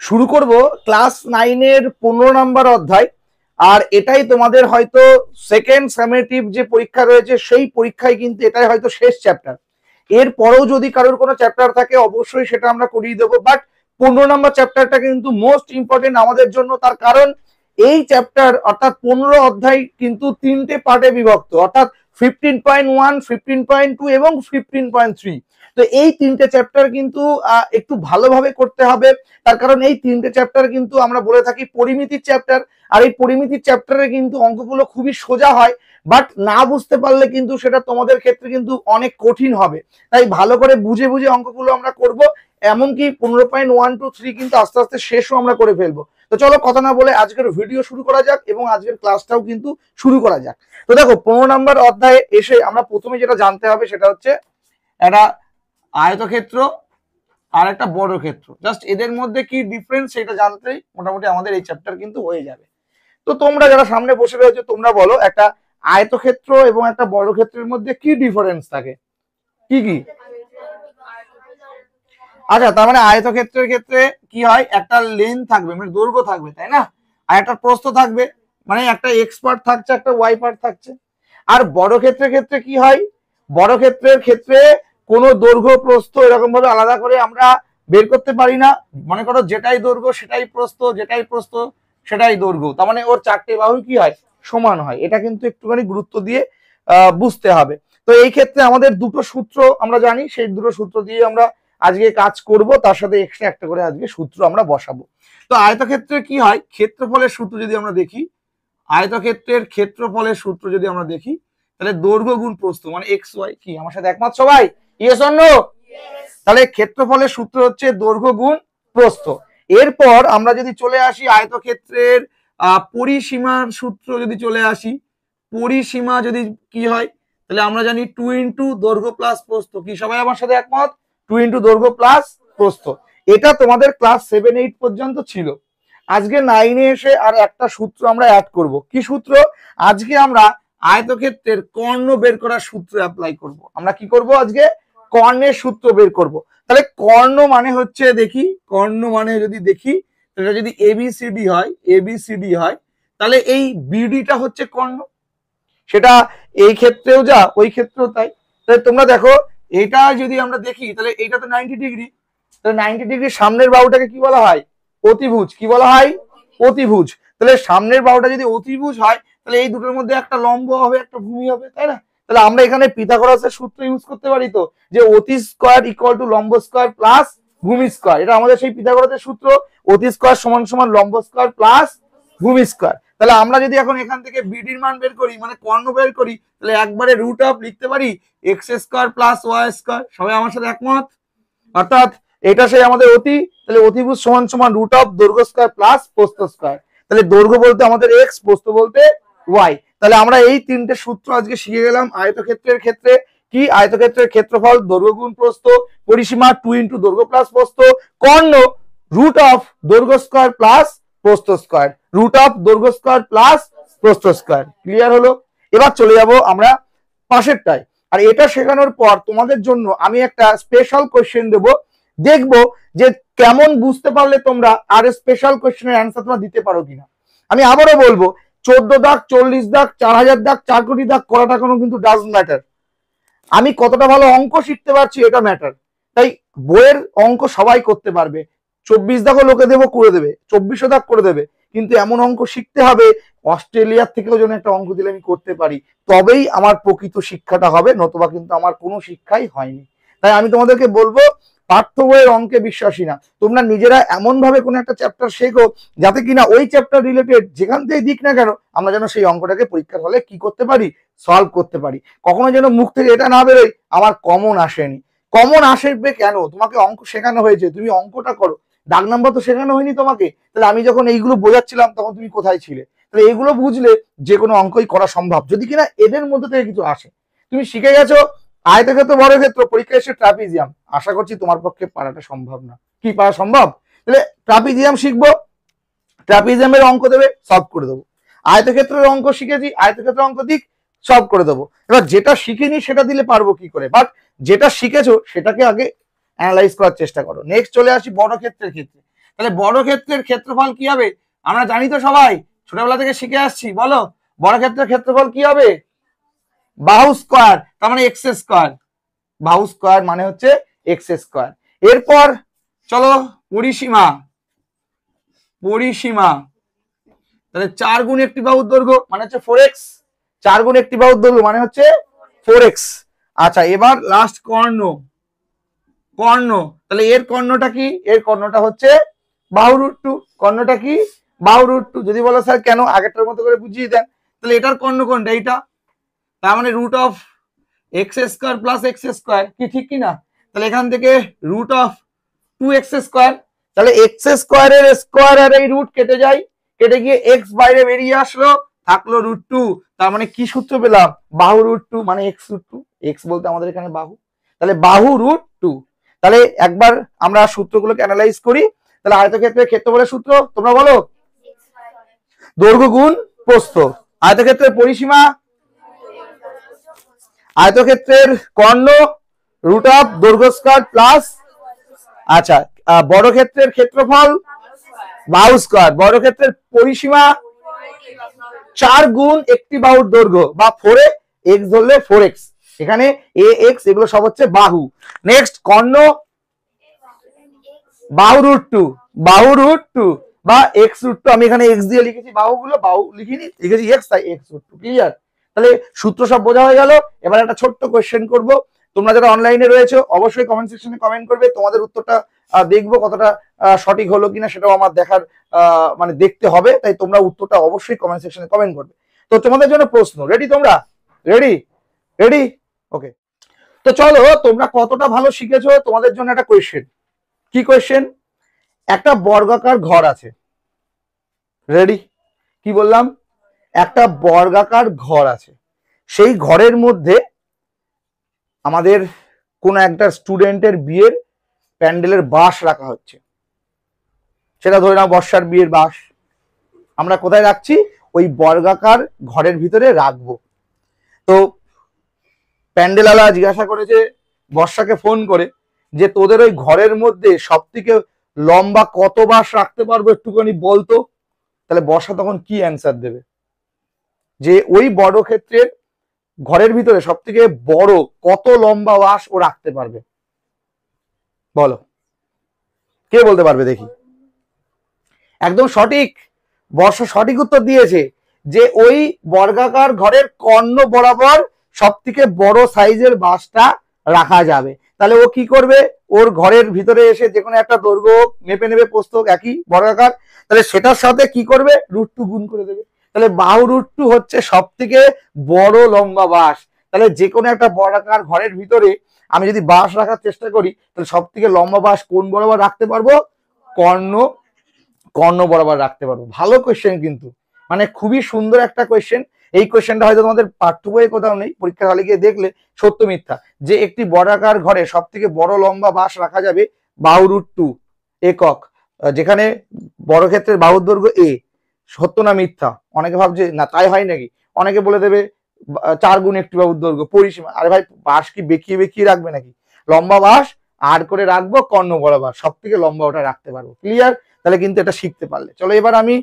শুরু করব ক্লাস 9-এর 15 নম্বর অধ্যায়। আর এটাই তোমাদের হয়তো সেকেন্ড সামেটিভ যে পরীক্ষা রয়েছে সেই পরীক্ষায় কিন্তু এটাই হয়তো শেষ চ্যাপ্টার। এর পরেও যদি কারোর কোনো চ্যাপ্টার থাকে অবশ্যই সেটা আমরা করিয়ে দেবো, বাট 15 নম্বর চ্যাপ্টারটা কিন্তু মোস্ট ইম্পর্টেন্ট আমাদের জন্য। তার কারণ এই চ্যাপ্টার অর্থাৎ 15 অধ্যায় কিন্তু 3টে পার্টে বিভক্ত, অর্থাৎ 15.1, 15.2 এবং 15.3। তো এই 3টে চ্যাপ্টার কিন্তু একটু ভালোভাবে করতে হবে। তার কারণ এই 3টে চ্যাপ্টার কিন্তু আমরা বলে থাকি পরিমিতির চ্যাপ্টার। আর এই পরিমিতির চ্যাপ্টারে কিন্তু অঙ্কগুলো খুবই সোজা হয়, বাট না বুঝতে পারলে কিন্তু সেটা তোমাদের ক্ষেত্রে কিন্তু অনেক কঠিন হবে। তাই ভালো করে বুঝে বুঝে অঙ্কগুলো আমরা করব। এমনকি 15.1-3 কিন্তু আস্তে আস্তে শেষও আমরা করে ফেলবো। তো চলো কথা না বলে আজকের ভিডিও শুরু করা যাক এবং আজকের ক্লাসটাও কিন্তু শুরু করা যাক। তো দেখো 15 নম্বর অধ্যায়ে এসে আমরা প্রথমে যেটা জানতে হবে সেটা হচ্ছে একটা আয়তক্ষেত্র আর একটা বর্গক্ষেত্র। জাস্ট এদের মধ্যে কি ডিফারেন্স সেটা জানতেই মোটামুটি আমাদের এই চ্যাপ্টার কিন্তু হয়ে যাবে। তো তোমরা যারা সামনে বসে রয়েছে তোমরা বলো একটা আয়তক্ষেত্র এবং একটা বর্গক্ষেত্রের মধ্যে কি ডিফারেন্স থাকে, কি কি? আচ্ছা, তার মানে আয়তক্ষেত্রের ক্ষেত্রে কি হয়, একটা লেন্থ থাকবে মানে দৈর্ঘ্য থাকবে, তাই না? আর একটা প্রস্থ থাকবে, মানে একটা এক্স পার্ট থাকছে একটা ওয়াই পার্ট থাকছে। আর বর্গক্ষেত্রের ক্ষেত্রে কি হয়, বর্গক্ষেত্রের ক্ষেত্রে কোনো দৈর্ঘ্য প্রস্থ এরকম ভাবে আলাদা করে আমরা বের করতে পারি না। মনে করো যেটাই দৈর্ঘ্য সেটাই প্রস্থ, যেটাই প্রস্থ সেটাই দৈর্ঘ্য, তার মানে ওর চারটে বাহু কি হয়, সমান হয়। এটা কিন্তু একটুখানি গুরুত্ব দিয়ে বুঝতে হবে। তো এই ক্ষেত্রে আমাদের দুটো সূত্র আমরা জানি, সেই দুটো সূত্র দিয়ে আমরা আজকে কাজ করব, তার সাথে এক্সট্রা একটা করে আজকে সূত্র আমরা বসাবো। তো আয়তক্ষেত্রে কি হয়, ক্ষেত্রফলের সূত্র যদি আমরা দেখি, আয়তক্ষেত্রের ক্ষেত্রফলের সূত্র যদি আমরা দেখি, তাহলে দৈর্ঘ্য গুণ প্রস্থ মানে এক্স ওয়াই। কি আমার সাথে একমত সবাই? Yes or no? তাহলে ক্ষেত্রফলের সূত্র হচ্ছে দৈর্ঘ্য গুণ প্রস্থ। এরপর আমরা যদি চলে আসি আয়তক্ষেত্রের পরিসীমার সূত্র যদি চলে আসি, পরিসীমা যদি কি হয়, তাহলে আমরা জানি 2 দৈর্ঘ্য প্লাস প্রস্থ। কি সবাই আমার সাথে একমত? 2 দৈর্ঘ্য প্লাস প্রস্থ। এটা তোমাদের ক্লাস 7-8 পর্যন্ত ছিল। আজকে 9-এ এসে আর একটা সূত্র আমরা অ্যাড করব। কি সূত্র? আজকে আমরা আয়তক্ষেত্রের কর্ণ বের করার সূত্র অ্যাপ্লাই করব। আমরা কি করব আজকে? কর্ণের সূত্র বের করব। তাহলে কর্ণ মানে হচ্ছে, দেখি কর্ণ মানে যদি দেখি, এটা যদি এবিসিডি হয়, এবিসিডি হয়, তাহলে এই বিডিটা হচ্ছে কর্ণ। সেটা এই ক্ষেত্রেও যা ওই ক্ষেত্রেও তাই। তাহলে তোমরা দেখো এটা যদি আমরা দেখি তাহলে এটা তো 90 ডিগ্রি। তাহলে 90 ডিগ্রি সামনের বাহুটাকে কি বলা হয়? অতিভুজ। কি বলা হয়? অতিভুজ। তাহলে সামনের বাহুটা যদি অতিভুজ হয় তাহলে এই দুটোর মধ্যে একটা লম্ব হবে একটা ভূমি হবে, তাই না? তাহলে আমরা এখানে পিথাগোরাসের সূত্র ইউজ করতে পারি তো, যে অতি স্কয়ার ইকুয়াল টু লম্ব স্কয়ার প্লাস ভূমি স্কয়ার। এটা আমাদের সেই পিথাগোরাসের সূত্র, অতি স্কয়ার সমান সমান লম্ব স্কয়ার প্লাস ভূমি স্কয়ার। তাহলে আমরা যদি এখন এখান থেকে বিডির মান বের করি মানে কর্ণ বের করি, তাহলে একবারে রুট অফ লিখতে পারি x square plus y square. সবাই আমার সাথে একমত? অর্থাৎ এটা সেই আমাদের অতি, তাহলে অতিভুজ সমান সমান রুট অফ দৈর্ঘ্য স্কয়ার প্লাস প্রস্থ স্কয়ার। তাহলে দৈর্ঘ্য বলতে আমাদের এক্স, প্রস্থ বলতে ওয়াই। তাহলে আমরা এই তিনটে সূত্র আজকে শিখে গেলাম। আয়তক্ষেত্রের ক্ষেত্রে কি, আয়তক্ষেত্রের ক্ষেত্রফল দৈর্ঘ্য গুণ প্রস্থ, পরিসীমা 2 দৈর্ঘ্য প্লাস প্রস্থ, কর্ণ রুট অফ দৈর্ঘ্য স্কয়ার প্লাস প্রস্থ স্কয়ার, রুট অফ দৈর্ঘ্য স্কয়ার প্লাস প্রস্থ স্কয়ার। ক্লিয়ার হলো? এবার চলে যাব আমরা পাশেরটায়। আর এটা শেখানোর পর তোমাদের জন্য আমি একটা স্পেশাল কোশ্চেন দেব, দেখবো যে কেমন বুঝতে পারলে তোমরা আর স্পেশাল কোশ্চেনের অ্যান্সার তোমরা দিতে পারো কিনা। আমি আবারও বলবো, 14 দাগ, 40 দাগ, 4000 দাগ, 4 কোটি দাগ করাটা কোনো কিন্তু ডাজ ম্যাটার। আমি কতটা ভালো অঙ্ক শিখতে পারছি এটা ম্যাটার। তাই বইয়ের অঙ্ক সবাই করতে পারবে, 24 দাগও লোকে দেবো করে দেবে, 2400 দাগ করে দেবে, কিন্তু এমন অঙ্ক শিখতে হবে অস্ট্রেলিয়ার থেকেও যেন একটা অঙ্ক দিলে আমি করতে পারি, তবেই আমার প্রকৃত শিক্ষাটা হবে, নতুবা কিন্তু আমার কোনো শিক্ষাই হয়নি। তাই আমি তোমাদেরকে বলবো পাঠ্য বইয়ের অঙ্কে বিশ্বাসী না, তোমরা নিজেরা এমন ভাবে কোনো একটা চ্যাপ্টার শেখো যাতে কিনা ওই চ্যাপ্টার রিলেটেড যেখান থেকে দিক না কেন আমরা যেন সেই অঙ্কটাকে পরীক্ষার হলে কি করতে পারি, সলভ করতে পারি। কখনো যেন মুখ থেকে এটা না বেরোয় আমার কমন আসেনি। কমন আসবে কেন? তোমাকে অঙ্ক শেখানো হয়েছে, তুমি অঙ্কটা করো, দাগ নাম্বার তো শেখানো হয়নি তোমাকে। তাহলে আমি যখন এইগুলো বোঝাচ্ছিলাম তখন তুমি কোথায় ছিলে? তাহলে এইগুলো বুঝলে যে কোনো অঙ্কই করা সম্ভব, যদি কিনা এদের মধ্যে থেকে কিছু আসে। তুমি শিখে গেছো আয়তক্ষেত্র বর্গক্ষেত্র, পরীক্ষা এসে ট্রাপিজিয়াম, আশা করছি তোমার পক্ষে পারাটা সম্ভব না। কি পারা সম্ভব? তাহলে ট্রাপিজিয়াম শিখবো, ট্রাপিজিয়ামের অঙ্ক দেবে, সলভ করে দেবো। আয়তক্ষেত্রের অঙ্ক শিখেছি, আয়তক্ষেত্রের অঙ্ক দিক, সলভ করে দেবো। এবার যেটা শিখিনি সেটা দিলে পারবো কি করে? বাট যেটা শিখেছো সেটাকে আগে অ্যানালাইজ করার চেষ্টা করো। নেক্সট চলে আসি বর্গক্ষেত্রের ক্ষেত্রে। তাহলে বর্গক্ষেত্রের ক্ষেত্রফল কি হবে আমরা জানি তো সবাই, ছোটবেলা থেকে শিখে আসছি। বলো বর্গক্ষেত্রের ক্ষেত্রফল কি হবে? বাহু স্কয়ার, তার মানে এক্স স্কয়ার। বাহু স্কয়ার মানে হচ্ছে এক্স স্কয়ার। এরপর চলো পরিসীমা। পরিসীমা তাহলে 4 গুণ একটি বাহুর দৈর্ঘ্য মানে হচ্ছে 4x। 4 গুণ একটি বাহুর দৈর্ঘ্য মানে হচ্ছে 4x। আচ্ছা এবার লাস্ট কর্ণ। কর্ণ তাহলে এর কর্ণটা কি? এর কর্ণটা হচ্ছে বাহু রুট 2। কর্ণটা কি? বাহু রুট 2। যদি বলো স্যার কেন, আগেরটার মতো করে বুঝিয়ে দেন। তাহলে এটার কর্ণ কোনটা? এইটা। তার মানে root of x square plus x square, কি ঠিক কি না? তাহলে এখান থেকে রুট অফ 2x স্কয়ার, তাহলে এক্স স্কয়ারের স্কয়ার আর এই রুট কেটে যায়, কেটে গিয়ে এক্স বাইরে বেরিয়ে আসলো, থাকলো রুট 2। তার মানে কি সূত্র পেলাম? বাহু রুট 2 মানে এক্স রুট 2। এক্স বলতে আমাদের এখানে বাহু, তাহলে বাহু রুট 2। তাহলে একবার আমরা সূত্রগুলোকে অ্যানালাইজ করি। তাহলে আয়তক্ষেত্রের ক্ষেত্রফলের সূত্র তোমরা বলো। দৈর্ঘ্য গুণ প্রস্থ। আয়তক্ষেত্রের পরিসীমা, আয়তক্ষেত্রের কর্ণ রুট অফ দৈর্ঘ্য স্কয়ার প্লাস, আচ্ছা বর্গক্ষেত্রের ক্ষেত্রফল বাহু স্কয়ার। বর্গক্ষেত্রের পরিসীমা 4 গুণ একটি বাহুর দৈর্ঘ্য বা 4 এক্স ধরলে 4x, এখানে এ এক্স এগুলো সব হচ্ছে বাহু। নেক্সট কর্ণ বাহু রুট 2, বাহু রুট 2 বা এক্স রুট 2। আমি এখানে এক্স দিয়ে লিখেছি, বাহুগুলো বাহু লিখিনি, লিখেছি এক্স, তাই এক্স রুট 2। ক্লিয়ার? তাহলে সূত্র সব বোঝা হয়ে গেল। এবার একটা ছোট্ট কোয়েশ্চেন করব। তোমরা যারা অনলাইনে রয়েছে অবশ্যই কমেন্ট সেকশনে কমেন্ট করবে, তোমাদের উত্তরটা দেখবো কতটা সঠিক হলো কিনা সেটাও আমার দেখার মানে দেখতে হবে, তাই তোমরা উত্তরটা অবশ্যই কমেন্ট সেকশনে কমেন্ট করবে। তো তোমাদের জন্য প্রশ্ন রেডি? তোমরা রেডি? রেডি? ওকে, তো চলো তোমরা কতটা ভালো শিখেছো তোমাদের জন্য একটা কোয়েশ্চেন। কি কোয়েশ্চেন? একটা বর্গাকার ঘর আছে। রেডি? কি বললাম? একটা বর্গাকার ঘর আছে। সেই ঘরের মধ্যে আমাদের কোন একটা স্টুডেন্টের বিয়ের প্যান্ডেলের বাঁশ রাখা হচ্ছে। সেটা ধরে নাও বর্ষার বিয়ের বাঁশ। আমরা কোথায় রাখছি? ওই বর্গাকার ঘরের ভিতরে রাখবো। তো প্যান্ডেলওয়ালা জিজ্ঞাসা করেছে বর্ষাকে ফোন করে যে তোদের ওই ঘরের মধ্যে সব থেকে লম্বা কত বাঁশ রাখতে পারবো একটুখানি বলতো। তাহলে বর্ষা তখন কি অ্যান্সার দেবে? যে ওই বর্গক্ষেত্রের ঘরের ভিতরে সব থেকে বড় কত লম্বা বাঁশ ও রাখতে পারবে? বলো, কে বলতে পারবে দেখি? একদম সঠিক, বর্ষা সঠিক উত্তর দিয়েছে যে ওই বর্গাকার ঘরের কর্ণ বরাবর সব থেকে বড় সাইজের বাঁশটা রাখা যাবে। তাহলে ও কি করবে? ওর ঘরের ভিতরে এসে যে কোনো একটা দৈর্ঘ্য মেপে নেবে, প্রস্থ একই বর্গাকার, তাহলে সেটার সাথে কি করবে? রুট 2 গুণ করে দেবে। তাহলে বাহু রুট 2 হচ্ছে সব থেকে বড় লম্বা বাঁশ। তাহলে যে কোনো একটা বর্গাকার ঘরের ভিতরে আমি যদি বাঁশ রাখার চেষ্টা করি, তাহলে সব থেকে লম্বা বাঁশ কোন বরাবর রাখতে পারবো? কর্ণ, কর্ণ বরাবর রাখতে পারবো। ভালো কোয়েশ্চেন কিন্তু, মানে খুবই সুন্দর একটা কোয়েশ্চেন। এই কোয়েশ্চেনটা হয়তো তোমাদের পাঠ্য বইয়ে কোথাও নেই, পরীক্ষার হলে গিয়ে দেখলে সত্য মিথ্যা, যে একটি বর্গাকার ঘরে সব থেকে বড় লম্বা বাঁশ রাখা যাবে বাহু রুট 2 একক, যেখানে বর্গক্ষেত্রের বাহুর দৈর্ঘ্য এ। সত্য না মিথ্যা? অনেকে ভাবছে না তাই হয় নাকি, অনেকে বলে দেবে 4 গুণ একটি বাহুর দৈর্ঘ্য। পরিসীমা, আরে ভাই বাঁশ কি বেঁকিয়ে বেঁকিয়ে রাখবে নাকি? লম্বা বাঁশ আর করে রাখবো কর্ণ বরাবর, সব থেকে লম্বা ওটা রাখতে পারবো। ক্লিয়ার? তাহলে কিন্তু এটা শিখতে পারলে। চলো এবার আমি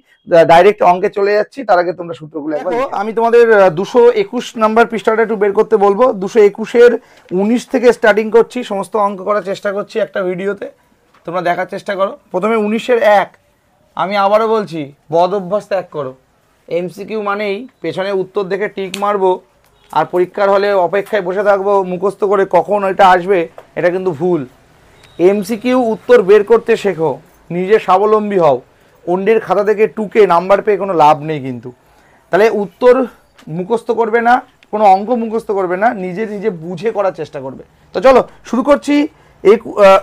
ডাইরেক্ট অঙ্কে চলে যাচ্ছি, তার আগে তোমরা সূত্রগুলো একবার আমি তোমাদের 221 নাম্বার পৃষ্ঠাটা একটু বের করতে বলবো। 221-এর 19 থেকে স্টার্টিং করছি, সমস্ত অঙ্ক করার চেষ্টা করছি একটা ভিডিওতে, তোমরা দেখার চেষ্টা করো। প্রথমে 19-এর 1, আমি আবারও বলছি বদ অভ্যাস ত্যাগ করো। এমসিকিউ মানেই পেছনে উত্তর দেখে টিক মারবো আর পরীক্ষার হলে অপেক্ষায় বসে থাকবো মুখস্থ করে কখন এটা আসবে, এটা কিন্তু ভুল। এমসিকিউ উত্তর বের করতে শেখো, নিজে স্বাবলম্বী হও। অন্যের খাতা থেকে টুকে নাম্বার পেয়ে কোনো লাভ নেই কিন্তু। তাহলে উত্তর মুখস্থ করবে না, কোনো অঙ্ক মুখস্থ করবে না, নিজে নিজে বুঝে করার চেষ্টা করবে। তো চলো শুরু করছি।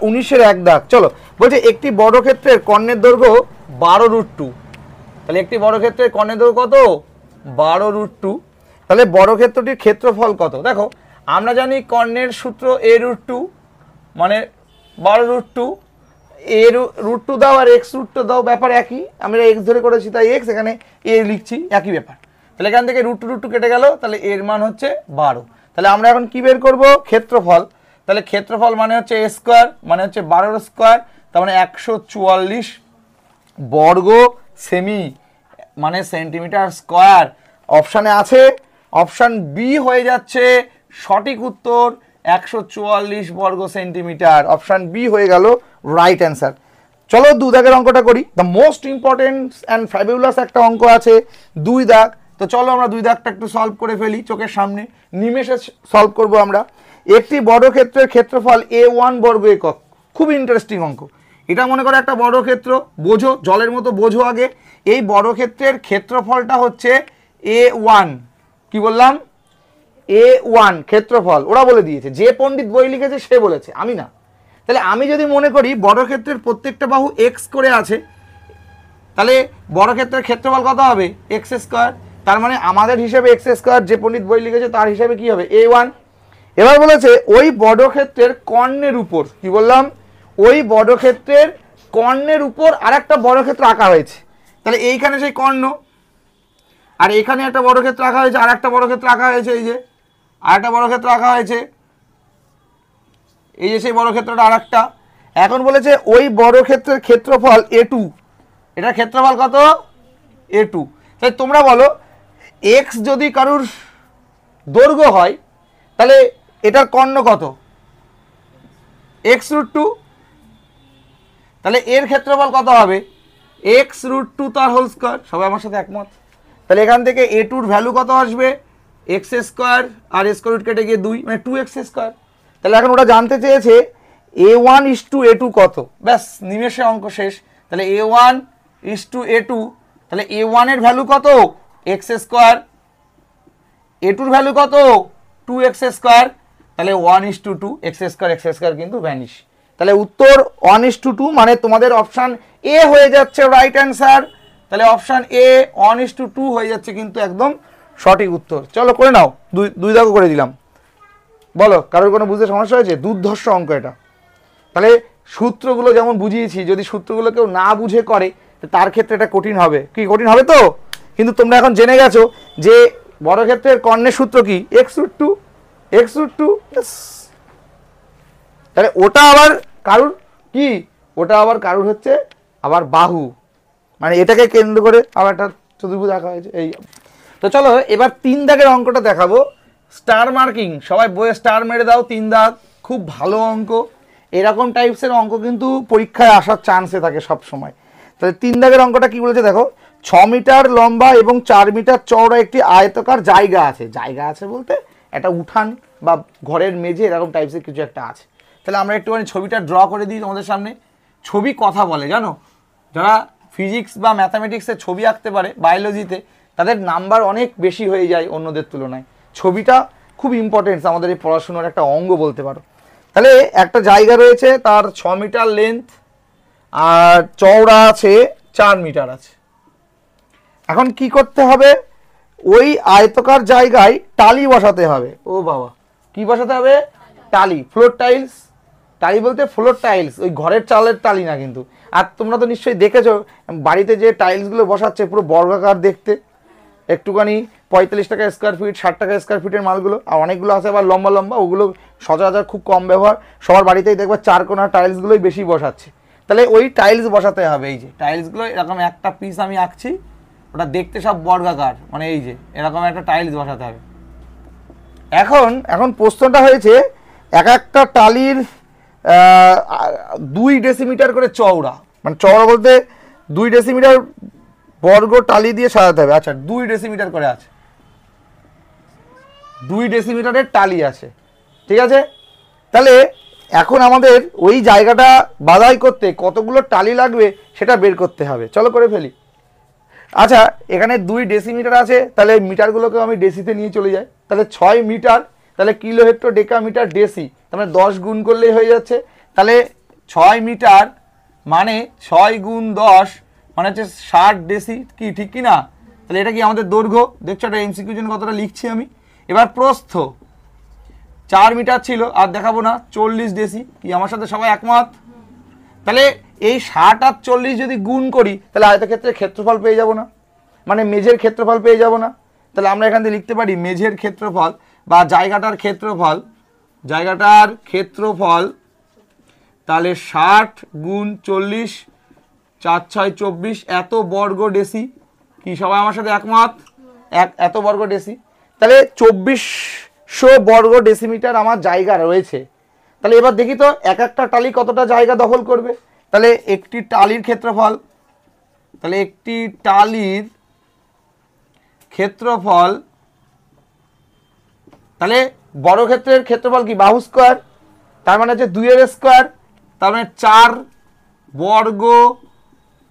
19-এর 1 দাগ। চলো বলছে একটি বর্গক্ষেত্রের কর্ণের দৈর্ঘ্য 12 রুট 2। তাহলে একটি বর্গক্ষেত্রের কর্ণের দৈর্ঘ্য কত? 12 রুট 2। তাহলে বর্গক্ষেত্রটির ক্ষেত্রফল কত? দেখো আমরা জানি কর্ণের সূত্র a রুট 2 মানে 12 রুট 2। এ রুট 2 দাও আর এক্স রুট 2 দাও, ব্যাপার একই। আমরা এক্স ধরে করেছি তাই এক্স, এখানে এ লিখছি, একই ব্যাপার। তাহলে এখান থেকে রুট 2 কেটে গেল, তাহলে এর মান হচ্ছে 12। তাহলে আমরা এখন কি বের করব? ক্ষেত্রফল। তাহলে ক্ষেত্রফল মানে হচ্ছে এ স্কোয়ার, মানে হচ্ছে 12 স্কোয়ার, তার মানে 144 বর্গ সেমি মানে সেন্টিমিটার স্কোয়ার অপশানে আছে। অপশান বি হয়ে যাচ্ছে সঠিক উত্তর 144 বর্গ সেন্টিমিটার। অপশান বি হয়ে গেল রাইট অ্যান্সার। চলো 2 দাগের অঙ্কটা করি। The most important and fabulous একটা অঙ্ক আছে 2 দাগ। তো চলো আমরা 2 দাগটা একটু সলভ করে ফেলি, চোখের সামনে নিমেষে সলভ করব আমরা। একটি বর্গক্ষেত্রের ক্ষেত্রফল A1 বর্গ একক। খুব ইন্টারেস্টিং অঙ্ক এটা। মনে করো একটা বর্গক্ষেত্র, বোঝো জলের মতো বোঝো আগে। এই বর্গক্ষেত্রের ক্ষেত্রফলটা হচ্ছে A1। কি বললাম? A1 ক্ষেত্রফল ওরা বলে দিয়েছে, যে পণ্ডিত বই লিখেছে সে বলেছে, আমি না। তাহলে আমি যদি মনে করি বর্গক্ষেত্রের প্রত্যেকটা বাহু এক্স করে আছে, তাহলে বর্গক্ষেত্রের ক্ষেত্রফল কত হবে? X square. তার মানে আমাদের হিসেবে এক্স স্কোয়ার, যে পণ্ডিত বই লিখেছে তার হিসেবে কি হবে? A1। এবার বলেছে ওই বর্গক্ষেত্রের কর্ণের উপর, কি বললাম? ওই বর্গক্ষেত্রের কর্ণের উপর আর একটা বর্গক্ষেত্র আঁকা হয়েছে। তাহলে এইখানে সেই কর্ণ, আর এখানে একটা বর্গক্ষেত্র আঁকা হয়েছে, আর একটা বর্গক্ষেত্র আঁকা হয়েছে, এই যে আর একটা বর্গক্ষেত্র আঁকা হয়েছে, এই যে সেই বর্গক্ষেত্রটা আর একটা। এখন বলেছে ওই বর্গক্ষেত্রের ক্ষেত্রফল A2। এটার ক্ষেত্রফল কত? A2। তাই তোমরা বলো এক্স যদি কারুর দৈর্ঘ্য হয় তাহলে এটার কর্ণ কত? x√2। তাহলে এর ক্ষেত্রফল কত হবে? x√2 তার হোল স্কোয়ার। সবাই আমার সাথে একমত? তাহলে এখান থেকে A2 এর ভ্যালু কত আসবে? এক্স স্কোয়ার আর স্কোয়ার রুট কেটে গিয়ে 2 মানে 2x স্কোয়ার। তাহলে এখন ওটা জানতে চেয়েছে A1:A2 কত। ব্যাস নিমেষে অঙ্ক শেষ। তাহলে A1:A2, তাহলে A1 এর ভ্যালু কত? X square. A2 এর ভ্যালু কত? 2x square. তাহলে 1:2 এক্স স্কোয়ার কিন্তু ভ্যানিশ। তাহলে উত্তর 1:2 মানে তোমাদের অপশান এ হয়ে যাচ্ছে রাইট অ্যান্সার। তাহলে অপশান এ 1:2 হয়ে যাচ্ছে কিন্তু একদম সঠিক উত্তর। চলো করে নাও, 2 দাগও করে দিলাম। বলো কারোর কোনো বুঝতে সমস্যা হয়েছে? দুর্ধর্ষ অঙ্ক এটা। তাহলে সূত্রগুলো যেমন বুঝিয়েছি, যদি সূত্রগুলো কেউ না বুঝে করে তার ক্ষেত্রে এটা কঠিন হবে। কি কঠিন হবে তো? কিন্তু তোমরা এখন জেনে গেছো যে বর্গক্ষেত্রের কর্ণের সূত্র কি? x√2। তাহলে ওটা আবার কারুর কি? ওটা আবার কারুর হচ্ছে আবার বাহু, মানে এটাকে কেন্দ্র করে আবার একটা চতুর্ভুজ আঁকা হয়েছে এই। তো চলো এবার 3 দাগের অঙ্কটা দেখাবো। স্টার মার্কিং, সবাই বইয়ে স্টার মেরে দাও। 3 দাগ খুব ভালো অঙ্ক। এরকম টাইপসের অঙ্ক কিন্তু পরীক্ষায় আসার চান্সে থাকে সব সময়। তাহলে 3 দাগের অঙ্কটা কি বলেছে দেখো। 6 মিটার লম্বা এবং 4 মিটার চওড়া একটি আয়তাকার জায়গা আছে। জায়গা আছে বলতে একটা উঠান বা ঘরের মেঝে এরকম টাইপসের কিছু একটা আছে। তাহলে আমরা একটুখানি ছবিটা ড্র করে দিই তোমাদের সামনে। ছবি কথা বলে, জানো? যারা ফিজিক্স বা ম্যাথামেটিক্সে ছবি আঁকতে পারে বায়োলজিতে, তাদের নাম্বার অনেক বেশি হয়ে যায় অন্যদের তুলনায়। ছবিটা খুব ইম্পর্টেন্স আমাদের এই পড়াশোনার একটা অঙ্গ বলতে পারো। তাহলে একটা জায়গা রয়েছে, তার 6 মিটার লেন্থ আর চওড়া আছে 4 মিটার আছে। এখন কি করতে হবে? ওই আয়তকার জায়গায় টালি বসাতে হবে। ও বাবা, কি বসাতে হবে? টালি, ফ্লোর টাইলস। টালি বলতে ফ্লোর টাইলস, ওই ঘরের চালের টালি না কিন্তু। আর তোমরা তো নিশ্চয়ই দেখেছো বাড়িতে যে টাইলসগুলো বসাচ্ছে পুরো বর্গাকার দেখতে, একটুখানি 45 টাকা স্কোয়ার ফিট, 60 টাকা স্কোয়ার ফিটের মালগুলো। আর অনেকগুলো আছে আবার লম্বা লম্বা, ওগুলো সচরাচর খুব কম ব্যবহার। সবার বাড়িতেই দেখবে 4 কোণার টাইলসগুলোই বেশি বসাচ্ছে। তাহলে ওই টাইলস বসাতে হবে। এই যে টাইলসগুলো এরকম একটা পিস আমি আঁকছি, ওটা দেখতে সব বর্গাকার, মানে এই যে এরকম একটা টাইলস বসাতে হবে। এখন প্রশ্নটা হয়েছে এক একটা টালির 2 ডেসিমিটার করে চওড়া, মানে চওড়া বলতে 2 ডেসিমিটার বর্গ টালি দিয়ে সাজাতে হবে। আচ্ছা 2 ডেসিমিটার করে আছে, 2 ডেসিমিটারের টালি আছে, ঠিক আছে। তাহলে এখন আমাদের ওই জায়গাটা বাধাই করতে কতগুলো টালি লাগবে সেটা বের করতে হবে। চলো করে ফেলি। আচ্ছা এখানে 2 ডেসিমিটার আছে, তাহলে মিটারগুলোকেও আমি ডেসিতে নিয়ে চলে যাই। তাহলে 6 মিটার, তাহলে কিলো হেক্টর ডেকামিটার ডেসি, তাহলে 10 গুণ করলেই হয়ে যাচ্ছে। তাহলে 6 মিটার মানে 6 গুণ 10 মানে হচ্ছে 60 ডেসি, কি ঠিক কি না? তাহলে এটা কি আমাদের দৈর্ঘ্য? দেখছো এটা এমসিকিউ জন্য কতটা লিখছি আমি। এবার প্রস্থ 4 মিটার ছিল, আর দেখাবো না, 40 ডেসি। কি আমার সাথে সবাই একমত? তাহলে এই 60 আর 40 যদি গুণ করি তাহলে আয়তক্ষেত্রের ক্ষেত্রফল পেয়ে যাব না, মানে মেঝের ক্ষেত্রফল পেয়ে যাব না। তাহলে আমরা এখান থেকে লিখতে পারি মেঝের ক্ষেত্রফল বা জায়গাটার ক্ষেত্রফল, তাহলে 60 গুণ 40 4 6 24 এত বর্গ ডেসি, কি সবাই আমার সাথে একমত? এত বর্গ ডেসি, তাহলে 2400 বর্গ ডেসিমিটার আমার জায়গা রয়েছে। তাহলে এবার দেখি তো এক একটা টালি কতটা জায়গা দখল করবে। তাহলে একটি টালির ক্ষেত্রফল, তাহলে একটি টালির ক্ষেত্রফল, তাহলে বর্গক্ষেত্রের ক্ষেত্রফল কি বাহু স্কয়ার, তার মানে হচ্ছে 2 এর স্কয়ার, তার মানে 4 বর্গ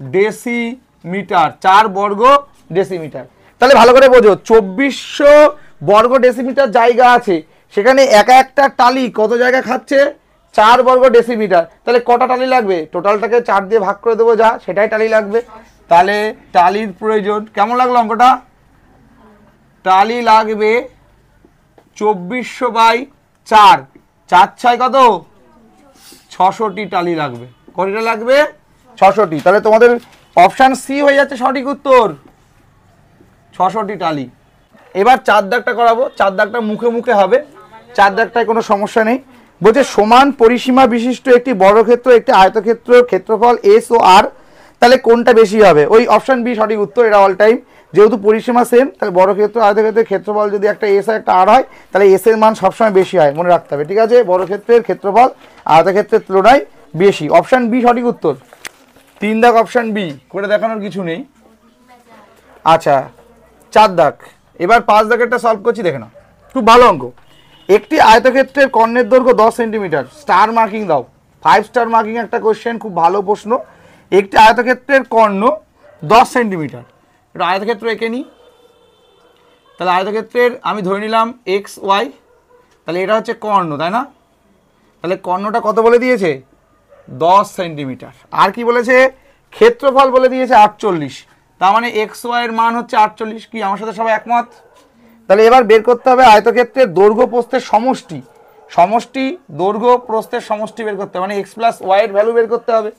ডেসিমিটার, 4 বর্গ ডেসিমিটার। তাহলে ভালো করে বোঝো 2400 বর্গ ডেসিমিটার জায়গা আছে, সেখানে একা একটা টালি কত জায়গা খাচ্ছে? 4 বর্গ ডেসিমিটার। তাহলে কটা টালি লাগবে? টোটালটাকে 4 দিয়ে ভাগ করে দেবো, যা সেটাই টালি লাগবে। তাহলে টালির প্রয়োজন, কেমন লাগলো অঙ্কটা? টালি লাগবে 2400 বাই 4, 4 6 কত? 600টি টালি লাগবে। কয়টা লাগবে? 600টি। তাহলে তোমাদের অপশান সি হয়ে যাচ্ছে সঠিক উত্তর, 600টি টালি। এবার 4 দাগটা করাবো, 4 দাগটা মুখে মুখে হবে, 4 দাগটায় কোনো সমস্যা নেই। বলছে সমান পরিসীমা বিশিষ্ট একটি বর্গক্ষেত্র একটি আয়তক্ষেত্র ক্ষেত্রফল এস ও আর, তাহলে কোনটা বেশি হবে? ওই অপশান বি সঠিক উত্তর, এটা অল টাইম। যেহেতু পরিসীমা সেম, তাহলে বর্গক্ষেত্র আয়তক্ষেত্রের ক্ষেত্রফল যদি একটা এস আর একটা আর হয়, তাহলে এস এর মান সবসময় বেশি হয়, মনে রাখতে হবে, ঠিক আছে? বর্গক্ষেত্রের ক্ষেত্রফল আয়তক্ষেত্রের তুলনায় বেশি। অপশান বি সঠিক উত্তর। 3 দাগ অপশান বি, করে দেখানোর কিছু নেই। আচ্ছা 4 দাগ, এবার 5 দাগেরটা সলভ করছি, দেখে নাও, খুব ভালো অঙ্ক। একটি আয়তক্ষেত্রের কর্ণের দৈর্ঘ্য 10 সেন্টিমিটার, স্টার মার্কিং দাও, 5 স্টার মার্কিং একটা কোশ্চেন, খুব ভালো প্রশ্ন। একটি আয়তক্ষেত্রের কর্ণ 10 সেন্টিমিটার, এটা আয়তক্ষেত্র এঁকে নিই। তাহলে আয়তক্ষেত্রের আমি ধরে নিলাম এক্স ওয়াই, তাহলে এটা হচ্ছে কর্ণ, তাই না? তাহলে কর্ণটা কত বলে দিয়েছে? 10 সেন্টিমিটার। আর কি বলেছে? ক্ষেত্রফল বলে দিয়েছে 48, তার মানে এক্স ওয়াই এর মান হচ্ছে 48। কি আমার সাথে সবাই একমত? তাহলে এবার বের করতে হবে আয়তক্ষেত্রের দৈর্ঘ্য প্রস্থের সমষ্টি, সমষ্টি দৈর্ঘ্য প্রস্থের সমষ্টি বের করতে হবে, মানে এক্স প্লাস ওয়াই এর ভ্যালু বের করতে হবে।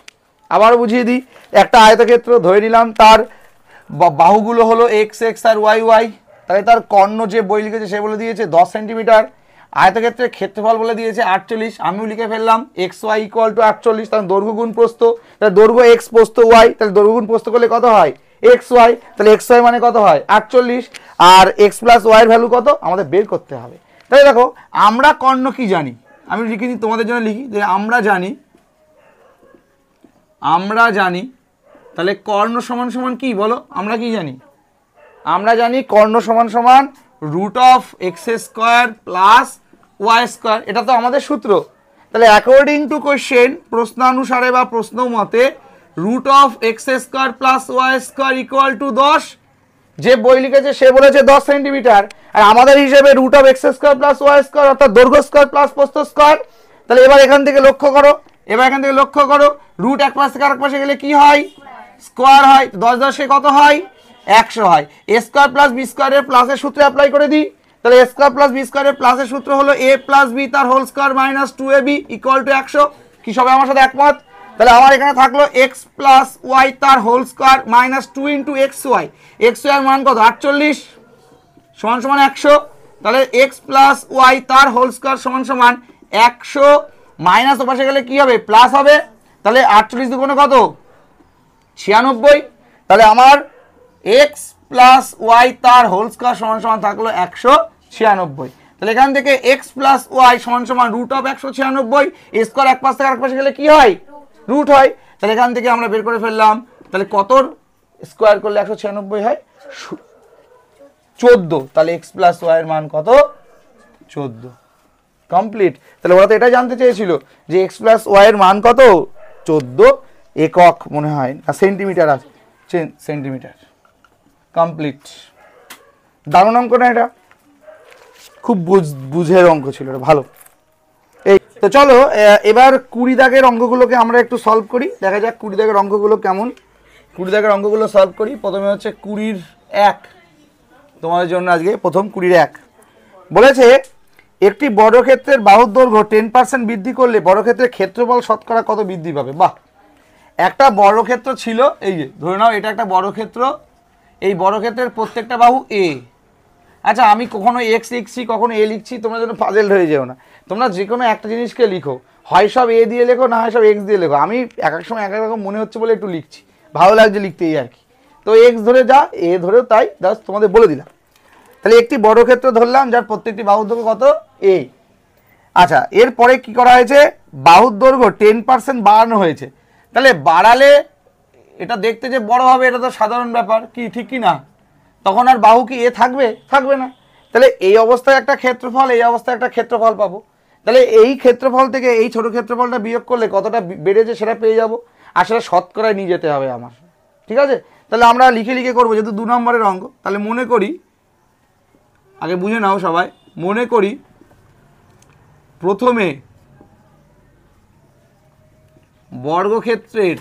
আবারও বুঝিয়ে দিই, একটা আয়তক্ষেত্র ধরে নিলাম, তার বাহুগুলো হলো এক্স এক্স আর ওয়াই ওয়াই, তাহলে তার কর্ণ যে বই লিখেছে সে বলে দিয়েছে 10 সেন্টিমিটার। আয়তক্ষেত্রের ক্ষেত্রফল বলে দিয়েছে 48, আমিও লিখে ফেললাম এক্স ওয়াই ইকুয়াল টু 48, তাহলে দৈর্ঘ্য গুণ প্রস্থ, তাহলে দৈর্ঘ্য এক্স প্রস্থ ওয়াই, তাহলে দৈর্ঘ্য গুণ প্রস্থ করলে কত হয়? এক্স ওয়াই, তাহলে এক্স ওয়াই মানে কত হয়? 48, আর এক্স প্লাস ওয়াই এর ভ্যালু কত আমাদের বের করতে হবে। তাহলে দেখো আমরা কর্ণ কি জানি, আমি লিখে দিই তোমাদের জন্য, লিখি যে আমরা জানি, তাহলে কর্ণ সমান সমান কি বলো? আমরা কি জানি? আমরা জানি কর্ণ সমান সমান root of x square plus y square, এটা তো আমাদের সূত্র। তাহলে অ্যাকর্ডিং টু কোশ্চেন, প্রশ্নানুসারে বা প্রশ্ন মতে, root of x square plus y square equal to 10। যে বই লিখেছে সে বলেছে 10 সেন্টিমিটার, আর আমাদের হিসেবে root of x square plus y square অর্থাৎ দৈর্ঘ্য স্কোয়ার প্লাস প্রস্থ স্কোয়ার। তাহলে এবার এখান থেকে লক্ষ্য করো, রুট এক পাশ থেকে আরেক পাশে গেলে কি হয়? স্কোয়ার হয়। 10 10 কত হয়? 100 হয়। এ স্কোয়ার প্লাস বি স্কোয়ারের প্লাসের সূত্রে অ্যাপ্লাই করে দিই, তাহলে এ স্কোয়ার প্লাস বি স্কোয়ারের প্লাসের সূত্র হলো এ প্লাস বি তার whole square minus 2ab equal to 100। কি সবাই আমার সাথে একমত? তাহলে আমার এখানে থাকলো এক্স প্লাস ওয়াই তার whole square minus 2 into x y, x y এর মান কত? 48 সমান সমান 100। তাহলে এক্স প্লাস ওয়াই তার হোল স্কোয়ার সমান সমান 100, মাইনাস ওপাশে গেলে কি হবে? প্লাস হবে। তাহলে 48 দুগুণে কত? 96। তাহলে আমার এক্স প্লাস ওয়াই তার হোল স্কোয়ার সমান সমান থাকলো 196। তাহলে এখান থেকে এক্স প্লাস ওয়াই সমান সমান রুট অফ 196, স্কোয়ার এক পাশ থেকে আরেক পাশে গেলে কি হয়? রুট হয়। তাহলে এখান থেকে আমরা বের করে ফেললাম, তাহলে কতর স্কোয়ার করলে 196 হয়? 14। তাহলে এক্স প্লাস ওয়াই এর মান কত? 14। কমপ্লিট। তাহলে ওরা তো এটা জানতে চেয়েছিল যে এক্স প্লাস ওয়াই এর মান কত? 14 একক মনে হয় না, সেন্টিমিটার আছে, সেন্টিমিটার। কমপ্লিট। দারুণ অঙ্ক না এটা? খুব বুঝের অঙ্ক ছিল এটা, ভালো। এই তো চলো এবার 20 দাগের অঙ্কগুলোকে আমরা একটু সলভ করি, দেখা যাক 20 দাগের অঙ্কগুলো কেমন। 20 দাগের অঙ্কগুলো সলভ করি। প্রথমে হচ্ছে 20-1 তোমাদের জন্য আজকে প্রথম। 20-1 বলেছে একটি বর্গক্ষেত্রের বাহুর দৈর্ঘ্য 10% বৃদ্ধি করলে বর্গক্ষেত্রের ক্ষেত্রফল শতকরা কত বৃদ্ধি পাবে? বাহ, একটা বর্গক্ষেত্র ছিল, এই যে ধরে নাও এটা একটা বর্গক্ষেত্র, এই বর্গক্ষেত্রের প্রত্যেকটা বাহু এ। আচ্ছা আমি কখনো এক্স লিখছি কখনো এ লিখছি, তোমরা যেন পাজেল হয়ে যেও না। তোমরা যে কোনো একটা জিনিসকে লিখো, হয় সব এ দিয়ে লেখো, না হয় সব এক্স দিয়ে লেখো। আমি এক এক সময় এক এক রকম মনে হচ্ছে বলে একটু লিখছি, ভালো লাগছে লিখতে এই আর কি। তো এক্স ধরে যা, এ ধরেও তাই, জাস্ট তোমাদের বলে দিলাম। তাহলে একটি বর্গক্ষেত্র ধরলাম যার প্রত্যেকটি বাহুর দৈর্ঘ্য কত, এ। আচ্ছা, এরপরে কি করা হয়েছে, বাহুর দৈর্ঘ্য 10% বাড়ানো হয়েছে। তাহলে বাড়ালে এটা দেখতে যে বড় হবে এটা তো সাধারণ ব্যাপার, কি ঠিক কি না? তখন আর বাহু কি এ থাকবে, থাকবে না। তাহলে এই অবস্থায় একটা ক্ষেত্রফল, এই অবস্থায় একটা ক্ষেত্রফল পাবো। তাহলে এই ক্ষেত্রফল থেকে এই ছোট ক্ষেত্রফলটা বিয়োগ করলে কতটা বেড়েছে সেটা পেয়ে যাব, আর সেটা শতকরায় নিয়ে যেতে হবে আমার, ঠিক আছে? তাহলে আমরা লিখে লিখে করবো, যেহেতু 2 নম্বরের অঙ্ক। তাহলে মনে করি, আগে বুঝে নাও সবাই, মনে করি প্রথমে বর্গক্ষেত্রের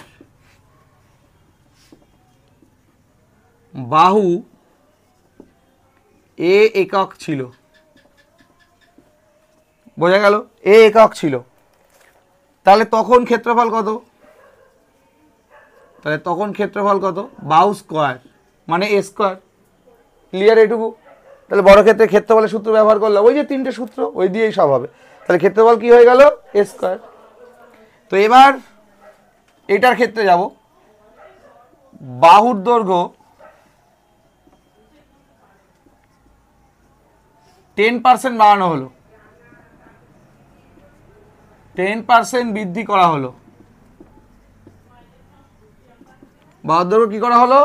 বাহু এ একক ছিল, বোঝা গেল, এ একক ছিল। তাহলে তখন ক্ষেত্রফল কত, তাহলে তখন ক্ষেত্রফল কত, বাহু স্কোয়ার মানে এ স্কোয়ার। ক্লিয়ার এটুকু? তাহলে বড় ক্ষেত্রে ক্ষেত্রফলের সূত্র ব্যবহার করলাম, ওই যে 3টে সূত্র, ওই দিয়েই সব হবে। তাহলে ক্ষেত্রফল কি হয়ে গেল, এ স্কোয়ার। তো এবার এটার ক্ষেত্রে যাব, বাহুর দৈর্ঘ্য 10% বাড়ানো হলো, 10% বৃদ্ধি করা হলো। বাহুর দৈর্ঘ্য কি করা হলো,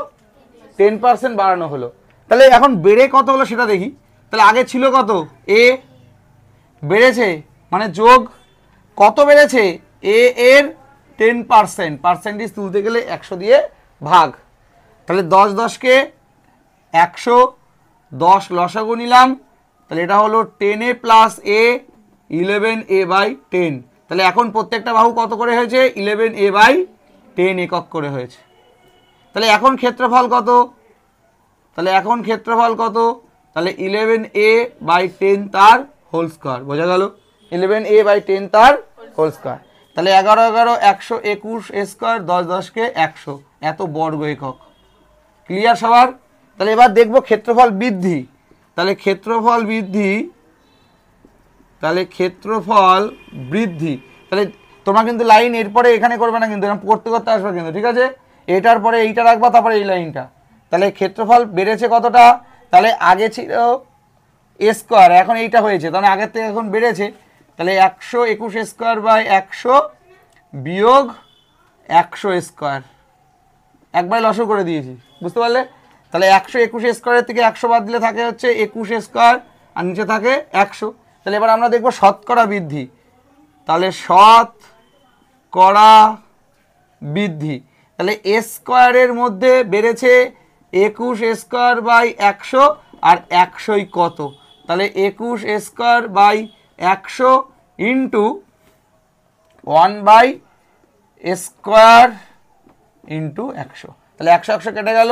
10% বাড়ানো হলো। তাহলে এখন বেড়ে কত হলো সেটা দেখি। তাহলে আগে ছিল কত, এ, বেড়েছে মানে যোগ, কত বেড়েছে, এ এর 10%, পার্সেন্টেজ তুলতে গেলে 100 দিয়ে ভাগ। তাহলে 10 10কে 100, 10 লসাগু নিলাম, তাহলে এটা হলো 10a প্লাস এ 11a/10। তাহলে এখন প্রত্যেকটা বাহু কত করে হয়েছে, 11a/10 একক করে হয়েছে। তাহলে এখন ক্ষেত্রফল কত, তাহলে এখন ক্ষেত্রফল কত, তাহলে 11a/10 তার হোল স্কয়ার, বোঝা গেল, 11a/10 তার হোল স্কয়ার। তাহলে 11 11 121 স্কয়ার, 10 10কে 100, এত বর্গ একক। ক্লিয়ার সবার? তাহলে এবার দেখবো ক্ষেত্রফল বৃদ্ধি। তাহলে ক্ষেত্রফল বৃদ্ধি, তাহলে ক্ষেত্রফল বৃদ্ধি। তাহলে তোমরা কিন্তু লাইন এরপরে এখানে করবে না, কিন্তু এরকম করতে করতে আসবে কিন্তু, ঠিক আছে? এটার পরে এইটা রাখবা, তারপরে এই লাইনটা। তাহলে ক্ষেত্রফল বেড়েছে কতটা, তাহলে আগে ছিল এ স্কোয়ার, এখন এইটা হয়েছে, তাহলে আগের থেকে এখন বেড়েছে। তাহলে 121 স্কোয়ার বাই 100 বিয়োগ 100 স্কোয়ার, একবার লসও করে দিয়েছি, বুঝতে পারলে? তাহলে 121 স্কোয়ারের থেকে 100 বাদ দিলে থাকে হচ্ছে 21 স্কোয়ার, আর নিচে থাকে 100। তাহলে এবার আমরা দেখবো শতকরা বৃদ্ধি। তাহলে শতকরা বৃদ্ধি, তাহলে এ স্কোয়ারের মধ্যে বেড়েছে 21 স্কোয়ার বাই 100, আর 100ই কত, তাহলে 21 square by 100 into 1/, square into 100। তাহলে 100 100 কেটে গেল,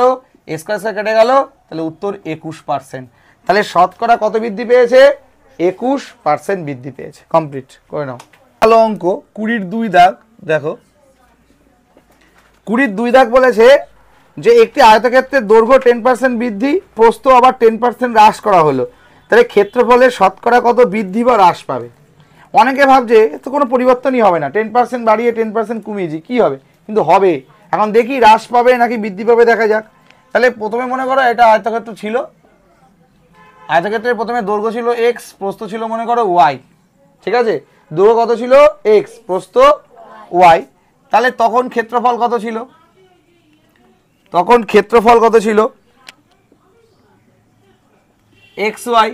স্কোয়ার কেটে গেল, তাহলে উত্তর 21%। তাহলে শতকরা কত বৃদ্ধি পেয়েছে, 21% বৃদ্ধি পেয়েছে। কমপ্লিট করে নাও। ভালো অঙ্ক, 20-এর 2 দাগ দেখো। 20-এর 2 দাগ বলেছে যে একটি আয়তক্ষেত্রের দৈর্ঘ্য 10% বৃদ্ধি, প্রস্থ আবার 10% হ্রাস করা হলো। তাহলে ক্ষেত্রফলের শতকরা কত বৃদ্ধি বা হ্রাস পাবে? অনেকে ভাবছে তো কোনো পরিবর্তনই হবে না, 10% বাড়িয়ে 10% কমিয়েছি, কি হবে? কিন্তু হবে। এখন দেখি হ্রাস পাবে নাকি বৃদ্ধি পাবে, দেখা যাক। তাহলে প্রথমে মনে করো এটা আয়তক্ষেত্র ছিল, আয়তক্ষেত্রের প্রথমে দৈর্ঘ্য ছিল এক্স, প্রস্থ ছিল মনে করো ওয়াই, ঠিক আছে? দৈর্ঘ্য কত ছিল, এক্স, প্রস্থ ওয়াই। তাহলে তখন ক্ষেত্রফল কত ছিল, তখন ক্ষেত্রফল কত ছিল, এক্স ওয়াই,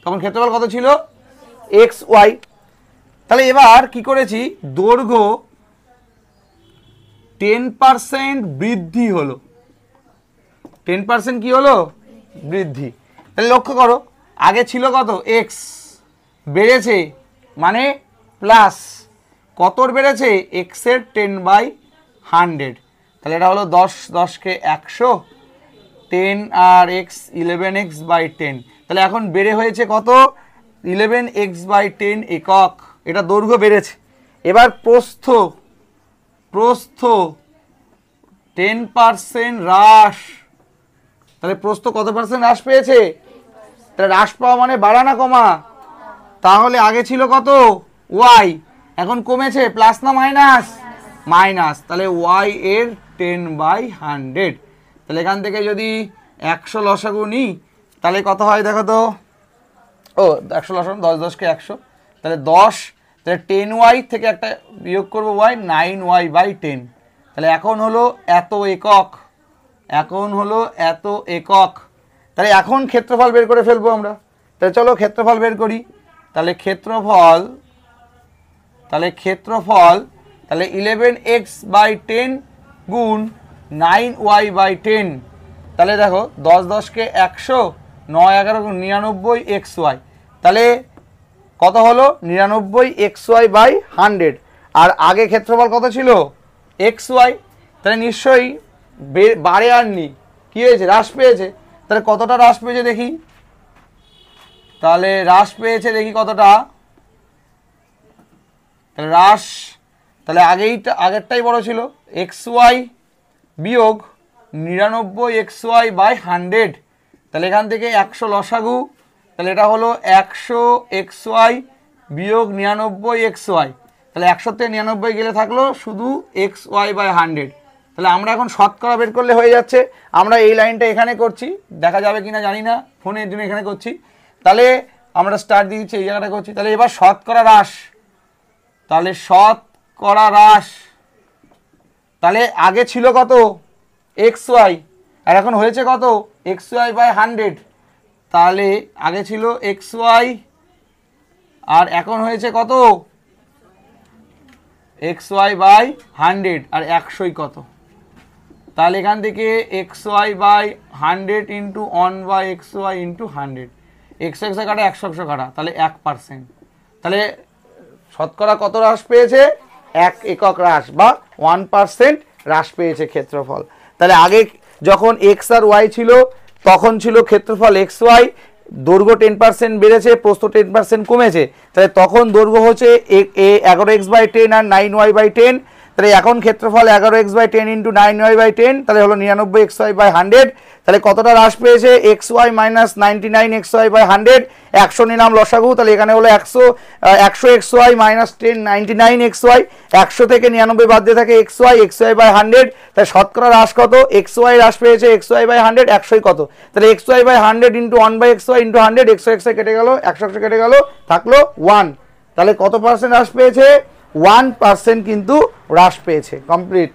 তখন ক্ষেত্রফল কত ছিল, এক্স ওয়াই। তাহলে এবার কি করেছি, দৈর্ঘ্য 10% বৃদ্ধি হলো, 10% কি হলো, বৃদ্ধি। তাহলে লক্ষ্য করো আগে ছিল কত, এক্স, বেড়েছে মানে প্লাস, কতর বেড়েছে, এক্সের 10/100। তাহলে এটা হলো 10 10কে 100, 10 আর এক্স 11x/10। তাহলে এখন বেড়ে হয়েছে কত, 11x/10 একক, এটা দৈর্ঘ্য বেড়েছে। এবার প্রস্থ, প্রস্থ 10% হ্রাস, তাহলে প্রস্থ কত পার্সেন্ট হ্রাস পেয়েছে, তাহলে হ্রাস পাওয়া মানে বাড়া না কমা, তাহলে আগে ছিল কত, ওয়াই, এখন কমেছে, প্লাস না মাইনাস, মাইনাস, তাহলে ওয়াই এর 10/100। তাহলে এখান থেকে যদি 100 লসাগু নিই তাহলে কত হয় দেখো তো, ও 100 লসাগু 10 10 কে 100, তাহলে 10, তাহলে 10y থেকে একটা বিয়োগ করবো y, 9y/10। তাহলে এখন হলো এত একক, এখন হলো এত একক। তাহলে এখন ক্ষেত্রফল বের করে ফেলবো আমরা। তাহলে চলো ক্ষেত্রফল বের করি। তাহলে ক্ষেত্রফল, তাহলে 11x/10 গুণ 9y/10। তাহলে দেখো 10 10 কে 100, 9 11 গুণ 99xy। তাহলে কত হলো 99xy/100। আর আগে ক্ষেত্রফল কত ছিল xy, তাহলে নিশ্চয়ই বাড়ে আর নি, কি হয়েছে হ্রাস পেয়েছে। তাহলে কতটা হ্রাস পেয়েছে দেখি, তাহলে হ্রাস পেয়েছে দেখি কতটা, তাহলে হ্রাস, তাহলে আগেরটাই বড় ছিল, xy বিয়োগ 99xy/100। তাহলে এখান থেকে 100 লসাগু, তাহলে এটা হলো 100xy বিয়োগ 99xy। তাহলে 100 থেকে 99 গেলে থাকলো শুধু xy/100। তাহলে আমরা এখন শতকরা বের করলে হয়ে যাচ্ছে। আমরা এই লাইনটা এখানে করছি, দেখা যাবে কিনা জানি না, ফোনের জন্য এখানে করছি। তাহলে আমরা স্টার্ট দিয়ে দিচ্ছি, এই জায়গাটা করছি। তাহলে এবার শতকরা হ্রাস, তাহলে শতকরা হ্রাস, তাহলে আগে ছিল কত xy আর এখন হয়েছে কত xy/100। তাহলে আগে ছিল xy আর এখন হয়েছে কত xy/100, আর 100 কত, তাহলে এখান থেকে xy/100 into 1/xy into 100, x কাটা 100 কাটা, তাহলে 1%। তাহলে শতকরা কত হ্রাস পেয়েছে, 1 একক হ্রাস বা 1% হ্রাস পেয়েছে ক্ষেত্রফল। তাহলে আগে যখন x আর y ছিল তখন ছিল ক্ষেত্রফল xy, দৈর্ঘ্য 10% বেড়েছে, প্রস্থ 10% কমেছে। তাহলে তখন দৈর্ঘ্য হচ্ছে 11x/10 আর 9y/10। তাহলে এখন ক্ষেত্রফল 11x/10 ইন্টু 9y/10, তাহলে হলো 99xy/100। তাহলে কতটা হ্রাস পেয়েছে, xy মাইনাস 99xy/100। 100 নিলাম লসাগু, তাহলে এখানে হলো 100xy মাইনাস 10 99xy। 100 থেকে 99 বাদ দিয়ে থাকে xy/100। তাহলে শতকরা হ্রাস কত, xy হ্রাস পেয়েছে xy/100, 100 কত, তাহলে xy/100 into 1/xy into 100, xy কেটে গেল, 100 কেটে গেল, থাকলো 1। তাহলে কত পার্সেন্ট হ্রাস পেয়েছে, 1% কিন্তু হ্রাস পেয়েছে। কমপ্লিট।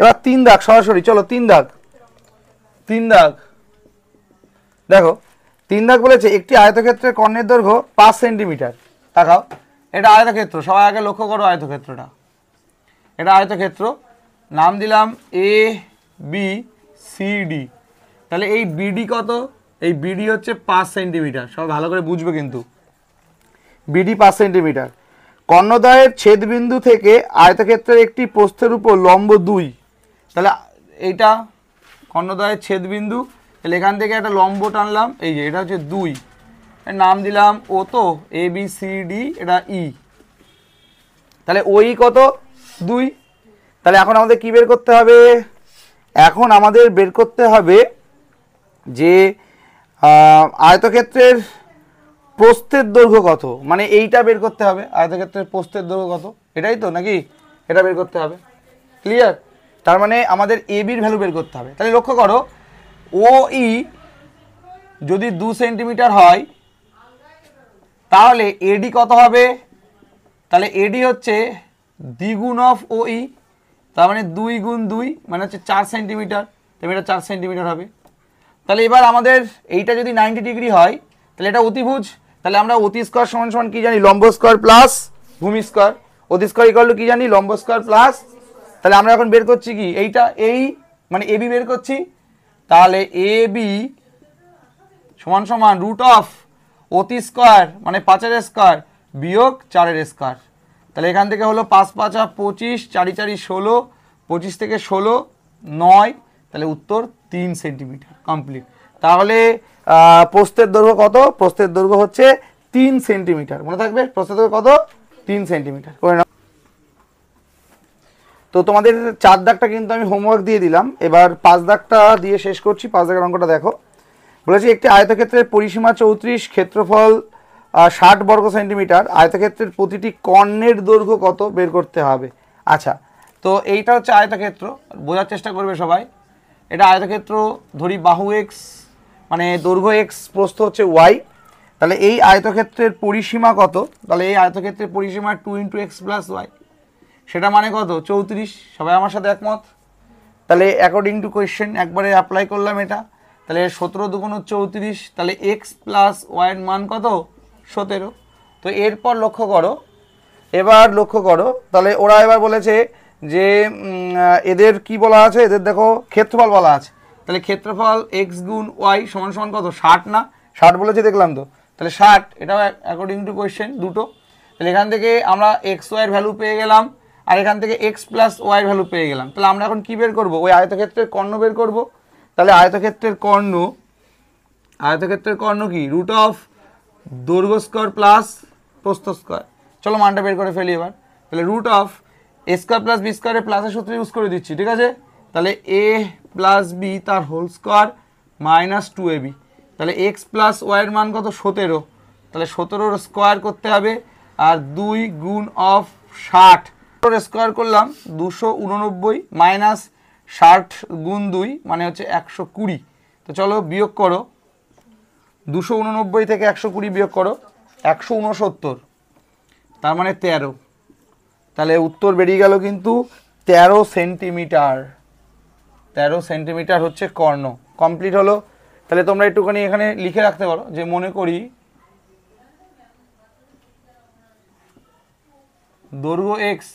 এবার 3 দাগ সরাসরি, চলো 3 দাগ দেখো। 3 দাগ বলেছে একটি আয়তক্ষেত্রের কর্ণের দৈর্ঘ্য 5 সেন্টিমিটার। দেখাও, এটা আয়তক্ষেত্র, সবাই আগে লক্ষ্য করো আয়তক্ষেত্রটা। এটা আয়তক্ষেত্র, নাম দিলাম এ বি সি ডি। তাহলে এই বিডি কত, এই বিডি হচ্ছে 5 সেন্টিমিটার, সবাই ভালো করে বুঝবে কিন্তু, বিডি 5 সেন্টিমিটার। কর্ণদ্বয়ের ছেদবিন্দু থেকে আয়তক্ষেত্রের একটি প্রস্থের উপর লম্ব 2। তাহলে এইটা কর্ণদ্বয়ের ছেদবিন্দু, তাহলে এখান থেকে একটা লম্ব টানলাম, এই যে এটা হচ্ছে 2, এর নাম দিলাম ও, তো এ বি সি ডি, এটা ই। তাহলে ওই কত 2। তাহলে এখন আমাদের কি বের করতে হবে, এখন আমাদের বের করতে হবে যে আয়তক্ষেত্রের প্রস্থের দৈর্ঘ্য কত, মানে এইটা বের করতে হবে, আয়তক্ষেত্রের প্রস্থের দৈর্ঘ্য কত, এটাই তো নাকি, এটা বের করতে হবে। ক্লিয়ার? তার মানে আমাদের এ বির ভ্যালু বের করতে হবে। তাহলে লক্ষ্য করো, ও ই যদি 2 সেন্টিমিটার হয় তাহলে এডি কত হবে, তাহলে এডি হচ্ছে দ্বিগুণ অফ ও ই, তার মানে 2 গুণ 2 মানে হচ্ছে 4 সেন্টিমিটার, তাহলে এটা 4 সেন্টিমিটার হবে। তাহলে এবার আমাদের এইটা যদি 90 ডিগ্রি হয় তাহলে এটা অতিভুজ। তাহলে আমরা অতি স্কয়ার সমান সমান কি জানি, লম্ব স্কয়ার প্লাস ভূমি স্কয়ার। অতি স্কয়ার ইকুয়াল টু কি জানি, লম্ব স্কয়ার প্লাস, তাহলে আমরা এখন বের করছি কি, এইটা এই মানে এবি বের করছি। তাহলে এ বি সমান সমান রুট অফ অতি স্কয়ার মানে 5 এর স্কয়ার বিয়োগ 4 এর স্কয়ার। তাহলে এখান থেকে হলো 5 5 25, 4 4 16, 25 থেকে 16 9, তাহলে উত্তর 3 সেন্টিমিটার। কমপ্লিট। তাহলে প্রস্থের দৈর্ঘ্য কত, প্রস্থের দৈর্ঘ্য হচ্ছে 3 সেন্টিমিটার, মনে থাকবে প্রস্থের দৈর্ঘ্য কত, 3 সেন্টিমিটার করে নাও। তো তোমাদের 4 দাগটা কিন্তু আমি হোমওয়ার্ক দিয়ে দিলাম, এবার 5 দাগটা দিয়ে শেষ করছি। 5 দাগের অঙ্কটা দেখো, বলেছি একটি আয়তক্ষেত্রের পরিসীমা 34, ক্ষেত্রফল 60 বর্গ সেন্টিমিটার, আয়তক্ষেত্রের প্রতিটি কর্ণের দৈর্ঘ্য কত বের করতে হবে। আচ্ছা, তো এইটা হচ্ছে আয়তক্ষেত্র, বোঝার চেষ্টা করবে সবাই। এটা আয়তক্ষেত্র, ধরি বাহু এক্স মানে দৈর্ঘ্য এক্স, প্রস্থ হচ্ছে ওয়াই। তাহলে এই আয়তক্ষেত্রের পরিসীমা কত? তাহলে এই আয়তক্ষেত্রের পরিসীমা 2 × x + y, সেটা মানে কত? 34। সবাই আমার সাথে একমত? তাহলে অ্যাকর্ডিং টু কোয়েশ্চেন একবারে অ্যাপ্লাই করলাম এটা। তাহলে 17 × 2 = 34, তাহলে এক্স প্লাস ওয়াইয়ের মান কত? 17। তো এরপর লক্ষ্য করো, তাহলে ওরা এবার বলেছে যে এদের কি বলা আছে, এদের দেখো ক্ষেত্রফল বলা আছে। তাহলে ক্ষেত্রফল x গুণ y সমান সমান কত? 60 না? 60 বলেছে দেখলাম তো। তাহলে 60, এটাও অ্যাকর্ডিং টু কোয়েশ্চেন দুটো। তাহলে এখান থেকে আমরা এক্স ওয়াইয়ের ভ্যালু পেয়ে গেলাম, আর এখান থেকে এক্স প্লাস ওয়াইয়ের ভ্যালু পেয়ে গেলাম। তাহলে আমরা এখন কি বের করব? ওই আয়তক্ষেত্রের কর্ণ বের করব। তাহলে আয়তক্ষেত্রের কর্ণ কি? রুট অফ দৈর্ঘ্য স্কয়ার প্লাস প্রস্থ স্কয়ার। চলো মানটা বের করে ফেলি এবার। তাহলে root of A square plus B স্কয়ারের প্লাসের সূত্র ইউজ করে দিচ্ছি, ঠিক আছে? তাহলে এ প্লাস বি তার হোল স্কয়ার মাইনাস 2ab। তাহলে এক্স প্লাস ওয়াইয়ের মান কত? 17। তাহলে 17 স্কোয়ার করতে হবে, আর 2 গুণ অফ 60 স্কোয়ার করলাম 289 মাইনাস 60 গুণ 2 মানে হচ্ছে 120। তো চলো বিয়োগ করো, 289 থেকে 120 বিয়োগ করো, 169, তার মানে 13। তাহলে উত্তর বেরিয়ে গেল কিন্তু 13 সেন্টিমিটার। 13 সেন্টিমিটার হচ্ছে কর্ণ। কমপ্লিট হলো। তাহলে তোমরা একটুখানি এখানে লিখে রাখতে পারো যে মনে করি দৈর্ঘ্য এক্স,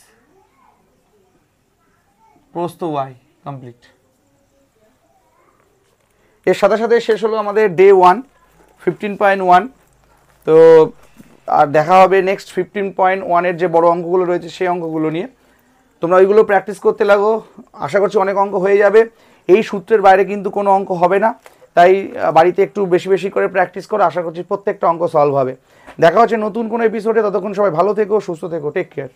প্রস্থ ওয়াই। কমপ্লিট। এর সাথে সাথে শেষ হলো আমাদের ডে 1 15.1। তো আর দেখা হবে নেক্সট 15.1-এর যে বড় অঙ্কগুলো রয়েছে সেই অঙ্কগুলো নিয়ে। তোমরা ওইগুলো প্র্যাকটিস করতে লাগো, আশা করছি অনেক অঙ্ক হয়ে যাবে। এই সূত্রের বাইরে কিন্তু কোনো অঙ্ক হবে না, তাই বাড়িতে একটু বেশি বেশি করে প্র্যাকটিস করো, আশা করছি প্রত্যেকটা অঙ্ক সলভ হবে। দেখা হচ্ছে নতুন কোনো এপিসোডে, ততক্ষণ সবাই ভালো থেকো, সুস্থ থেকো, টেক কেয়ার।